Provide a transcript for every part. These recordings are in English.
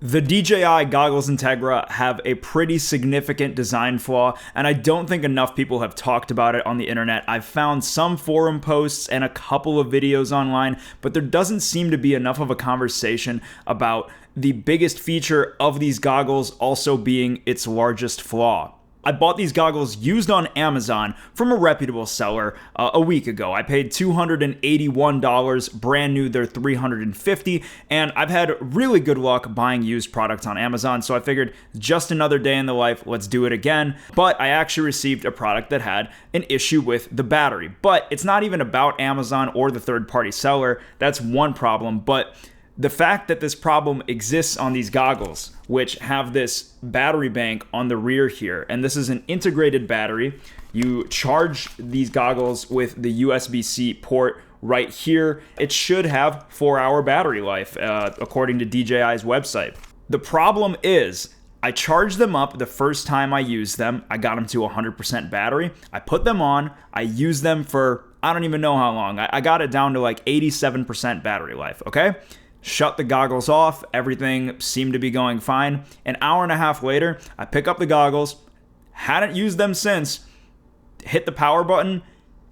The DJI Goggles Integra have a pretty significant design flaw, and I don't think enough people have talked about it on the internet. I've found some forum posts and a couple of videos online, but there doesn't seem to be enough of a conversation about the biggest feature of these goggles also being its largest flaw. I bought these goggles used on Amazon from a reputable seller a week ago. I paid $281, brand new, they're $350, and I've had really good luck buying used products on Amazon, so I figured just another day in the life, let's do it again. But I actually received a product that had an issue with the battery. But it's not even about Amazon or the third-party seller. That's one problem, but the fact that this problem exists on these goggles, which have this battery bank on the rear here, and this is an integrated battery. You charge these goggles with the USB-C port right here. It should have 4-hour battery life, according to DJI's website. The problem is, I charged them up the first time I used them. I got them to 100% battery. I put them on. I used them for, I don't even know how long. I got it down to like 87% battery life, okay? Shut the goggles off, everything seemed to be going fine. An hour and a half later, I pick up the goggles, hadn't used them since, hit the power button,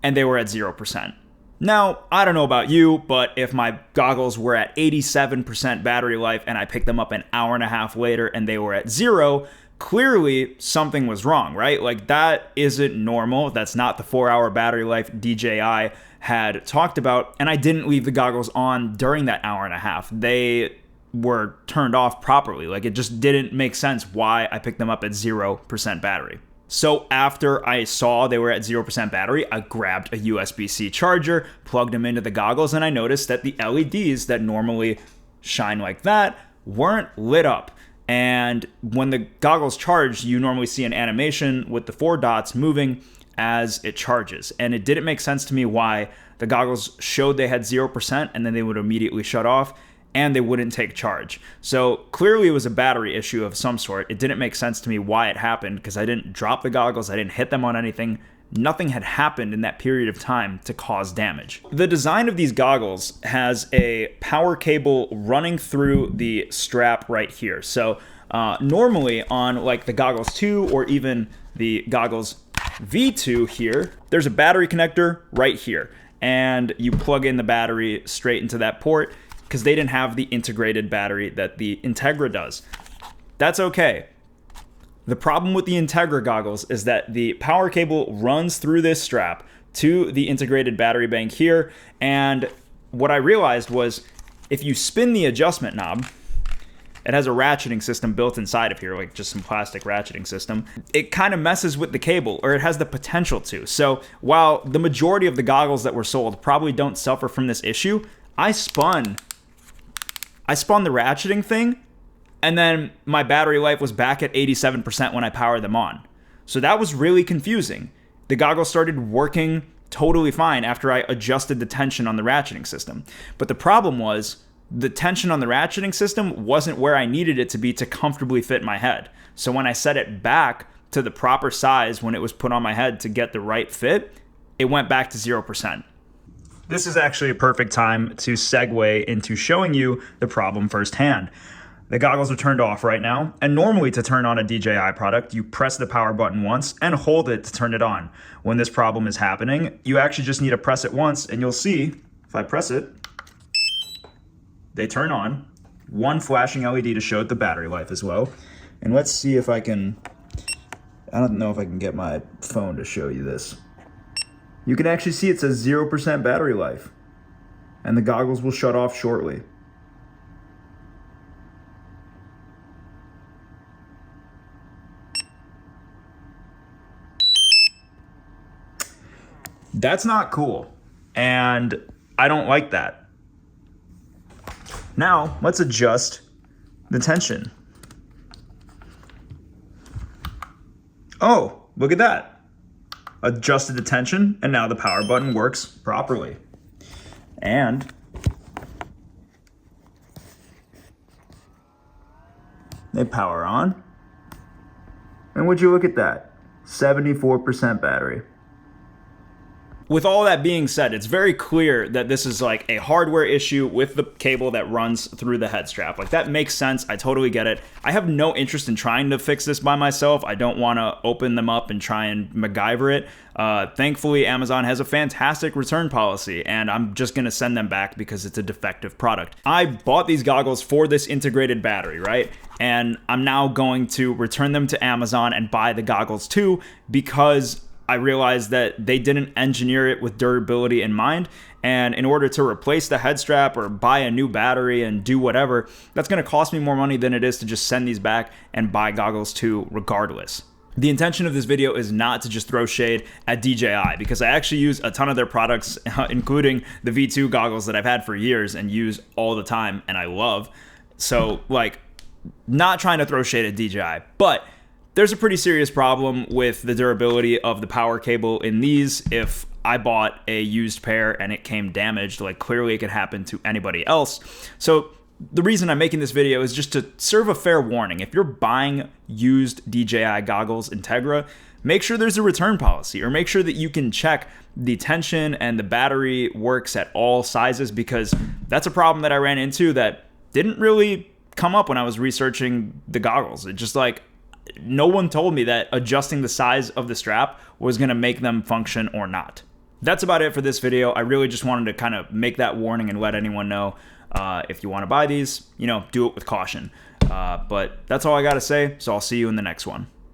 and they were at 0%. Now, I don't know about you, but if my goggles were at 87% battery life and I picked them up an hour and a half later and they were at 0, clearly something was wrong, right? Like, that isn't normal. That's not the 4-hour battery life DJI had talked about, and I didn't leave the goggles on during that hour and a half. They were turned off properly. Like, it just didn't make sense why I picked them up at 0% battery. So after I saw they were at 0% battery, I grabbed a USB-C charger, plugged them into the goggles, and I noticed that the LEDs that normally shine like that weren't lit up. And when the goggles charge, you normally see an animation with the 4 dots moving as it charges. And it didn't make sense to me why the goggles showed they had 0% and then they would immediately shut off and they wouldn't take charge. So clearly it was a battery issue of some sort. It didn't make sense to me why it happened because I didn't drop the goggles, I didn't hit them on anything. Nothing had happened in that period of time to cause damage. The design of these goggles has a power cable running through the strap right here. So normally on like the Goggles 2 or even the Goggles V2 here, there's a battery connector right here. And you plug in the battery straight into that port because they didn't have the integrated battery that the Integra does. That's okay. The problem with the Integra goggles is that the power cable runs through this strap to the integrated battery bank here, and what I realized was if you spin the adjustment knob, it has a ratcheting system built inside of here, like just some plastic ratcheting system. It kind of messes with the cable, or it has the potential to. So while the majority of the goggles that were sold probably don't suffer from this issue, I spun the ratcheting thing, and then my battery life was back at 87% when I powered them on. So that was really confusing. The goggles started working totally fine after I adjusted the tension on the ratcheting system. But the problem was the tension on the ratcheting system wasn't where I needed it to be to comfortably fit my head. So when I set it back to the proper size when it was put on my head to get the right fit, it went back to 0%. This is actually a perfect time to segue into showing you the problem firsthand. The goggles are turned off right now, and normally to turn on a DJI product, you press the power button once and hold it to turn it on. When this problem is happening, you actually just need to press it once, and you'll see, if I press it, they turn on. One flashing LED to show the battery life as well. And let's see if I can, I don't know if I can get my phone to show you this. You can actually see it says 0% battery life, and the goggles will shut off shortly. That's not cool, and I don't like that. Now, let's adjust the tension. Oh, look at that. Adjusted the tension, and now the power button works properly. And they power on. And would you look at that? 74% battery. With all that being said, it's very clear that this is like a hardware issue with the cable that runs through the head strap. Like, that makes sense. I totally get it. I have no interest in trying to fix this by myself. I don't want to open them up and try and MacGyver it. Thankfully, Amazon has a fantastic return policy, and I'm just going to send them back because it's a defective product. I bought these goggles for this integrated battery, right? And I'm now going to return them to Amazon and buy the goggles too, because I realized that they didn't engineer it with durability in mind. And in order to replace the head strap or buy a new battery and do whatever, that's going to cost me more money than it is to just send these back and buy goggles too regardless. The intention of this video is not to just throw shade at DJI, because I actually use a ton of their products, including the V2 goggles that I've had for years and use all the time and I love. So, like, not trying to throw shade at DJI, but there's a pretty serious problem with the durability of the power cable in these. If I bought a used pair and it came damaged, like, clearly it could happen to anybody else. So the reason I'm making this video is just to serve a fair warning. If you're buying used DJI goggles Integra, make sure there's a return policy, or make sure that you can check the tension and the battery works at all sizes, because that's a problem that I ran into that didn't really come up when I was researching the goggles. It just, like, no one told me that adjusting the size of the strap was going to make them function or not. That's about it for this video. I really just wanted to kind of make that warning and let anyone know, if you want to buy these, do it with caution. But that's all I got to say, so I'll see you in the next one.